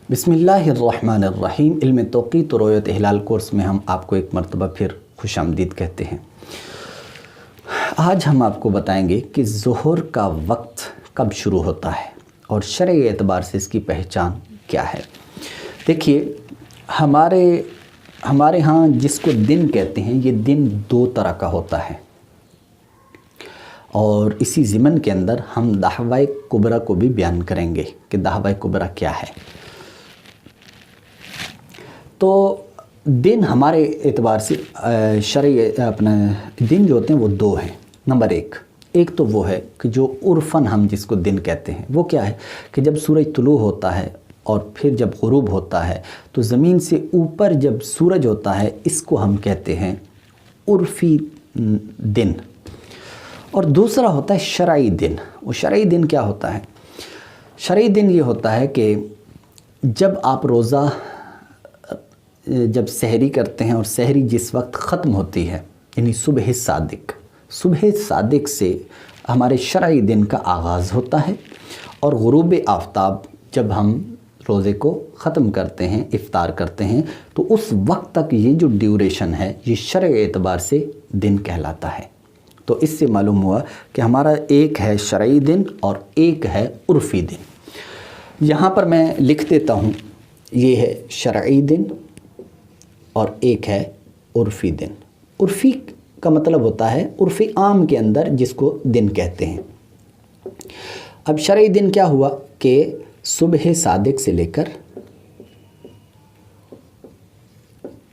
बिस्मिल्लाहिर्रहमानिर्रहीम। इल्म तौक़ीत और रुयत हिलाल कोर्स में हम आपको एक मरतबा फिर खुशामदीद कहते हैं। आज हम आपको बताएंगे कि ज़ोहर का वक्त कब शुरू होता है और शरई एतबार से इसकी पहचान क्या है। देखिए, हमारे यहाँ जिसको दिन कहते हैं, ये दिन दो तरह का होता है और इसी ज़िमन के अंदर हम दहवाए कुबरा को भी बयान करेंगे कि दहवाए कुबरा क्या है। तो दिन हमारे एतबार से शरई अपना दिन जो होते हैं वो दो हैं। नंबर एक तो वो है कि जो उर्फ़न हम जिसको दिन कहते हैं वो क्या है कि जब सूरज तुलू होता है और फिर जब गुरूब होता है तो ज़मीन से ऊपर जब सूरज होता है, इसको हम कहते हैं उर्फ़ी दिन। और दूसरा होता है शरई दिन। वो शरई दिन क्या होता है? शरई दिन ये होता है कि जब आप रोज़ा जब सहरी करते हैं और सहरी जिस वक्त ख़त्म होती है, यानी सुबह सादिक से हमारे शरई दिन का आगाज़ होता है और गुरूब आफ्ताब जब हम रोज़े को ख़त्म करते हैं, इफ़्तार करते हैं, तो उस वक्त तक ये जो ड्यूरेशन है ये शरई एतबार से दिन कहलाता है। तो इससे मालूम हुआ कि हमारा एक है शरई दिन और एक है उर्फ़ी दिन। यहाँ पर मैं लिख देता हूँ, ये है शरई दिन और एक है उर्फ़ी दिन। उर्फ़ी का मतलब होता है उर्फ़ी आम के अंदर जिसको दिन कहते हैं। अब शरई दिन क्या हुआ कि सुबह सादिक से लेकर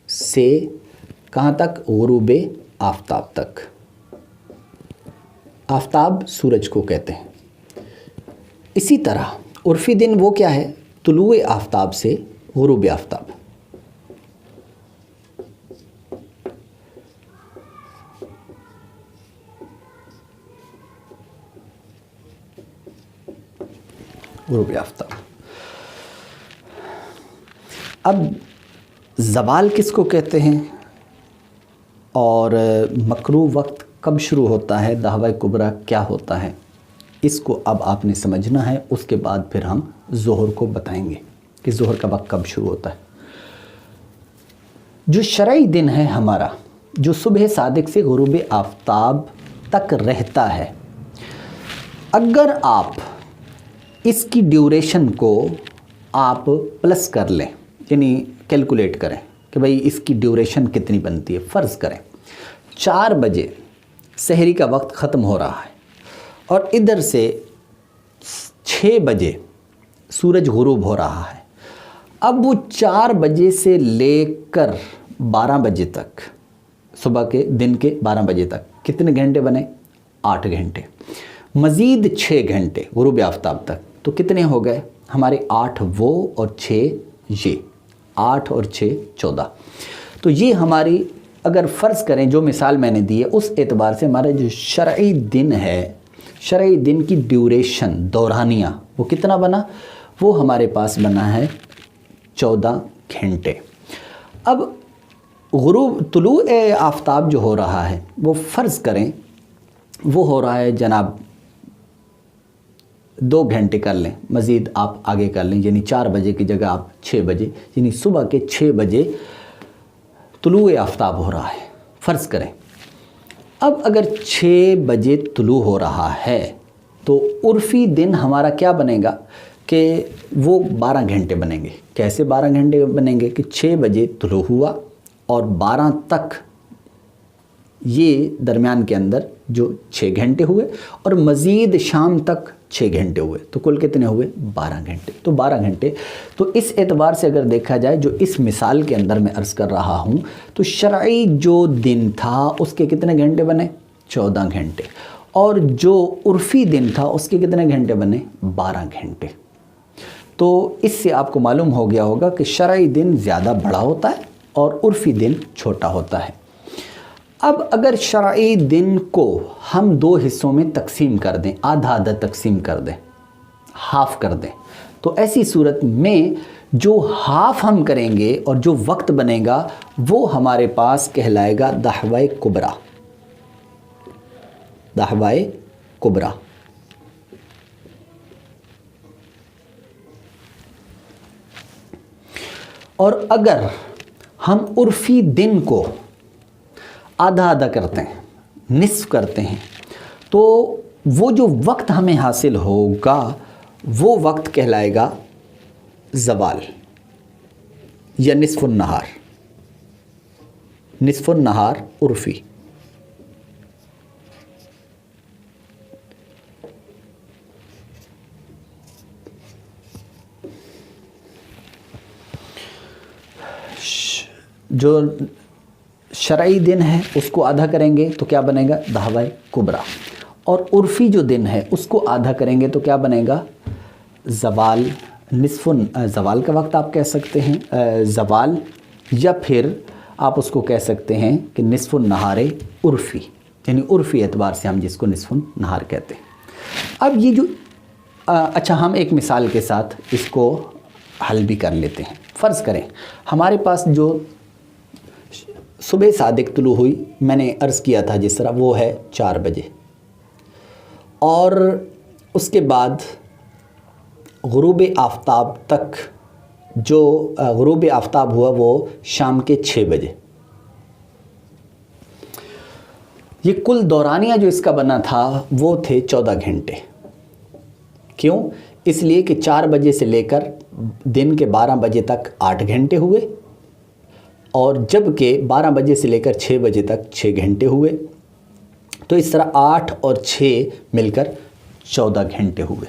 से कहाँ तक? गुरूब आफ्ताब तक। आफ्ताब सूरज को कहते हैं। इसी तरह उर्फ़ी दिन वो क्या है? तुलुए आफ्ताब से गुरूब आफ्ताब। गुरूब आफ्ताब। अब ज़वाल किसको कहते हैं और मकरू वक्त कब शुरू होता है, दहवाए कुबरा क्या होता है, इसको अब आपने समझना है। उसके बाद फिर हम ज़ोहर को बताएंगे कि ज़ोहर का वक्त कब शुरू होता है। जो शरई दिन है हमारा, जो सुबह सादिक से गुरूब आफ्ताब तक रहता है, अगर आप इसकी ड्यूरेशन को आप प्लस कर लें, यानी कैलकुलेट करें कि भाई इसकी ड्यूरेशन कितनी बनती है। फ़र्ज़ करें 4 बजे सहरी का वक्त ख़त्म हो रहा है और इधर से 6 बजे सूरज गुरूब हो रहा है। अब वो 4 बजे से लेकर 12 बजे तक, सुबह के दिन के 12 बजे तक कितने घंटे बने? 8 घंटे। मज़ीद 6 घंटे गुरूब आफ्ताब तक, तो कितने हो गए हमारे? 8 वो और 6 ये, 8 और 6 14। तो ये हमारी, अगर फ़र्ज़ करें जो मिसाल मैंने दी है उस एतबार से हमारा जो शरई दिन है, शरई दिन की ड्यूरेशन दौरानिया वो कितना बना? वो हमारे पास बना है 14 घंटे। अब गुरूब तुलू आफ्ताब जो हो रहा है वो फ़र्ज़ करें वो हो रहा है जनाब 2 घंटे कर लें, मज़ीद आप आगे कर लें, यानी 4 बजे की जगह आप 6 बजे, यानी सुबह के 6 बजे तुलू आफ्ताब हो रहा है, फ़र्ज़ करें। अब अगर 6 बजे तुलू हो रहा है तो उर्फ़ी दिन हमारा क्या बनेगा कि वो 12 घंटे बनेंगे। कैसे 12 घंटे बनेंगे कि 6 बजे तुलू हुआ और 12 तक, ये दरमियान के अंदर जो 6 घंटे हुए और मज़ीद शाम तक 6 घंटे हुए, तो कुल कितने हुए? 12 घंटे। तो 12 घंटे, तो इस एतबार से अगर देखा जाए, जो इस मिसाल के अंदर मैं अर्ज़ कर रहा हूँ, तो शरई जो दिन था उसके कितने घंटे बने? 14 घंटे। और जो उर्फ़ी दिन था उसके कितने घंटे बने? 12 घंटे। तो इससे आपको मालूम हो गया होगा कि शरई दिन ज़्यादा बड़ा होता है और उर्फ़ी दिन छोटा होता है। अब अगर शरई दिन को हम 2 हिस्सों में तकसीम कर दें, आधा आधा तकसीम कर दें, हाफ़ कर दें, तो ऐसी सूरत में जो हाफ़ हम करेंगे और जो वक्त बनेगा वो हमारे पास कहलाएगा दहवाए कुबरा। दहवाए कुबरा। और अगर हम उर्फ़ी दिन को आधा आधा करते हैं, निस्फ करते हैं, तो वो जो वक्त हमें हासिल होगा वो वक्त कहलाएगा ज़वाल या निस्फ़ुन नहार। निस्फ़ुन नहार उर्फ़ी। जो शरई दिन है उसको आधा करेंगे तो क्या बनेगा? दहवाए कुबरा। और उर्फ़ी जो दिन है उसको आधा करेंगे तो क्या बनेगा? ज़वाल। निस्फ़ुन ज़वाल का वक्त आप कह सकते हैं ज़वाल, या फिर आप उसको कह सकते हैं कि निस्फ़ुन नहारे उर्फ़ी, यानी उर्फ़ी एतबार से हम जिसको निस्फ़ुन नहार कहते हैं। अब ये जो अच्छा, हम एक मिसाल के साथ इसको हल भी कर लेते हैं। फ़र्ज़ करें हमारे पास जो सुबह सादिक तुलू हुई, मैंने अर्ज़ किया था जिस तरह, वो है 4 बजे, और उसके बाद ग़ुरूब आफ्ताब तक जो ग़ुरूब आफ्ताब हुआ वो शाम के 6 बजे। ये कुल दौरानिया जो इसका बना था वो थे 14 घंटे। क्यों? इसलिए कि 4 बजे से लेकर दिन के 12 बजे तक 8 घंटे हुए, और जबकि 12 बजे से लेकर 6 बजे तक 6 घंटे हुए। तो इस तरह 8 और 6 मिलकर 14 घंटे हुए।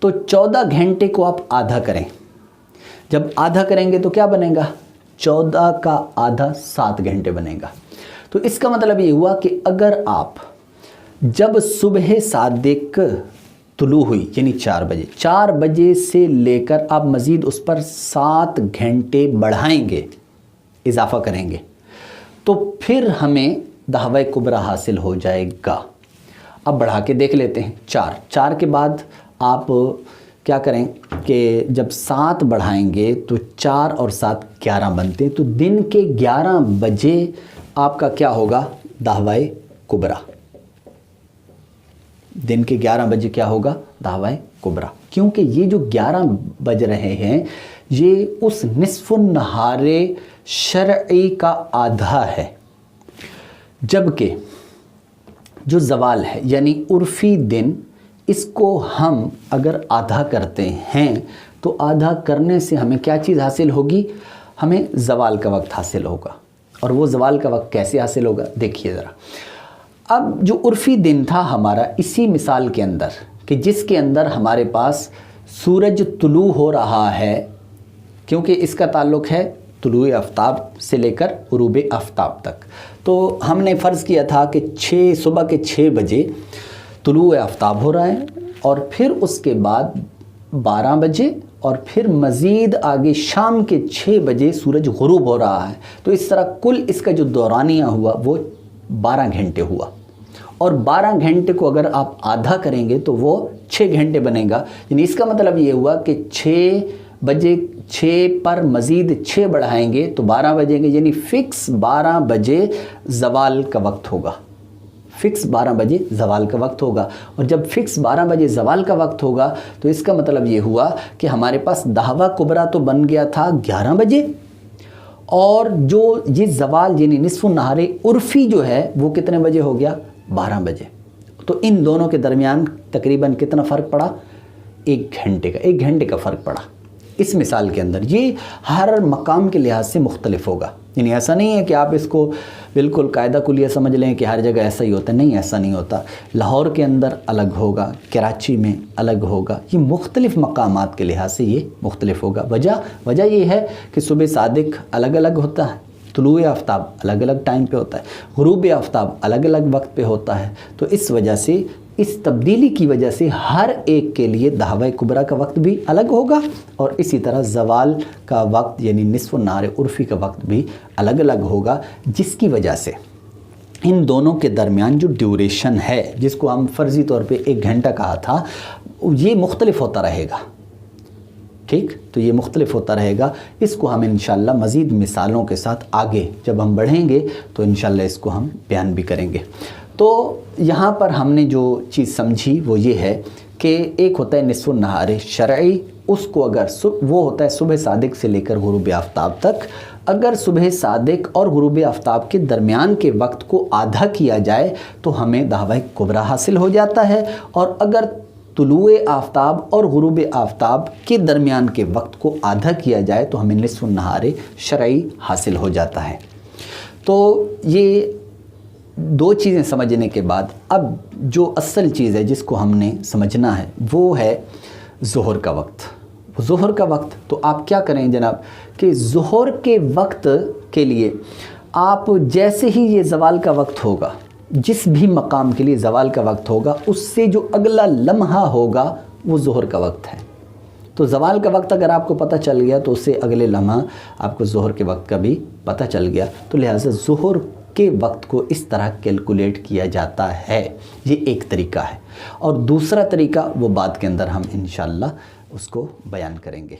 तो 14 घंटे को आप आधा करें। जब आधा करेंगे तो क्या बनेगा? 14 का आधा 7 घंटे बनेगा। तो इसका मतलब ये हुआ कि अगर आप जब सुबह सादिक तुलू हुई यानी 4 बजे से लेकर आप मज़ीद उस पर 7 घंटे बढ़ाएंगे, इजाफ़ा करेंगे, तो फिर हमें दहवाए कुबरा हासिल हो जाएगा। अब बढ़ा के देख लेते हैं। 4 के बाद आप क्या करें कि जब 7 बढ़ाएंगे तो 4 और 7 11 बनते हैं। तो दिन के 11 बजे आपका क्या होगा? दहवाए कुबरा। दिन के 11 बजे क्या होगा? दहवाए कुबरा। क्योंकि ये जो 11 बज रहे हैं ये उस निस्फ़ुन नहारे शरई का आधा है, जबकि जो ज़वाल है यानी उर्फ़ी दिन, इसको हम अगर आधा करते हैं तो आधा करने से हमें क्या चीज़ हासिल होगी? हमें ज़वाल का वक्त हासिल होगा। और वो ज़वाल का वक्त कैसे हासिल होगा? देखिए ज़रा। अब जो उर्फ़ी दिन था हमारा, इसी मिसाल के अंदर कि जिसके अंदर हमारे पास सूरज तुलू हो रहा है, क्योंकि इसका ताल्लुक़ है तुलूए आफ्ताब से लेकर ग़ुरूब आफ्ताब तक। तो हमने फ़र्ज़ किया था कि सुबह के 6 बजे तुलूए आफ्ताब हो रहा है, और फिर उसके बाद 12 बजे, और फिर मज़ीद आगे शाम के 6 बजे सूरज ग़ुरूब हो रहा है। तो इस तरह कुल इसका जो दौरानिया हुआ वो 12 घंटे हुआ। और 12 घंटे को अगर आप आधा करेंगे तो वो 6 घंटे बनेगा। यानी इसका मतलब ये हुआ कि 6 बजे 6 पर मज़ीद 6 बढ़ाएंगे तो 12 बजेंगे, यानी फ़िक्स 12 बजे ज़वाल का वक्त होगा। फ़िक्स 12 बजे ज़वाल का वक्त होगा। और जब फ़िक्स 12 बजे ज़वाल का वक्त होगा तो इसका मतलब ये हुआ कि हमारे पास दहवा कुबरा तो बन गया था 11 बजे, और जो ये ज़वाल यानी निस्फ़ुन नहारे उर्फ़ी जो है वो कितने बजे हो गया? 12 बजे। तो इन दोनों के दरमियान तकरीबन कितना फ़र्क पड़ा? 1 घंटे का फ़र्क पड़ा इस मिसाल के अंदर। ये हर मकाम के लिहाज से मुख्तलिफ होगा। यानी ऐसा नहीं है कि आप इसको बिल्कुल कायदा कुलिया समझ लें कि हर जगह ऐसा ही होता है। नहीं, ऐसा नहीं होता। लाहौर के अंदर अलग होगा, कराची में अलग होगा। ये मुख्तलिफ़ मकामात के लिहाज से ये मुख्तलिफ होगा। वजह ये है कि सुबह सादिक अलग अलग होता है, तुलूए आफ्ताब अलग अलग टाइम पे होता है, ग़ुरूब आफ्ताब अलग अलग वक्त पे होता है। तो इस वजह से, इस तब्दीली की वजह से हर एक के लिए दहवाए कुबरा का वक्त भी अलग होगा, और इसी तरह ज़वाल का वक्त यानी निस्फ़ुन नहारे उर्फ़ी का वक्त भी अलग अलग होगा, जिसकी वजह से इन दोनों के दरमियान जो ड्यूरेशन है, जिसको हम फ़र्ज़ी तौर पे 1 घंटा कहा था, ये मुख्तलिफ होता रहेगा। ठीक, तो ये मुख्तलिफ होता रहेगा। इसको हम इंशाअल्लाह मज़ीद मिसालों के साथ आगे जब हम बढ़ेंगे तो इंशाअल्लाह इसको हम बयान भी करेंगे। तो यहाँ पर हमने जो चीज़ समझी वो ये है कि एक होता है निस्फ़ुन नहारे शरई, اس کو اگر وہ ہوتا ہے صبح صادق سے لے کر غروب آفتاب تک، اگر صبح صادق اور غروب آفتاب کے درمیان کے وقت کو آدھا کیا جائے تو ہمیں دعوی کبریٰ حاصل ہو جاتا ہے، اور اگر طلوع آفتاب اور غروب آفتاب کے درمیان کے وقت کو آدھا کیا جائے تو ہمیں نصف النہار شرعی حاصل ہو جاتا ہے۔ تو یہ دو چیزیں سمجھنے کے بعد اب جو اصل چیز ہے جس کو ہم نے سمجھنا ہے وہ ہے ظہر کا وقت۔ ظہر کا وقت تو آپ کیا کریں جناب کہ ظہر کے وقت کے لیے آپ جیسے ہی یہ زوال کا وقت ہوگا، جس بھی مقام کے لیے زوال کا وقت ہوگا، اس سے جو اگلا لمحہ ہوگا وہ ظہر کا وقت ہے۔ تو زوال کا وقت اگر آپ کو پتہ چل گیا تو اس سے اگلے لمحہ آپ کو ظہر کے وقت کا بھی پتہ چل گیا، تو لہٰذا ظہر کے وقت کو اس طرح کیلکولیٹ کیا جاتا ہے۔ یہ ایک طریقہ ہے، اور دوسرا طریقہ وہ بعد کے اندر ہم انشاءاللہ اس کو بیان کریں گے۔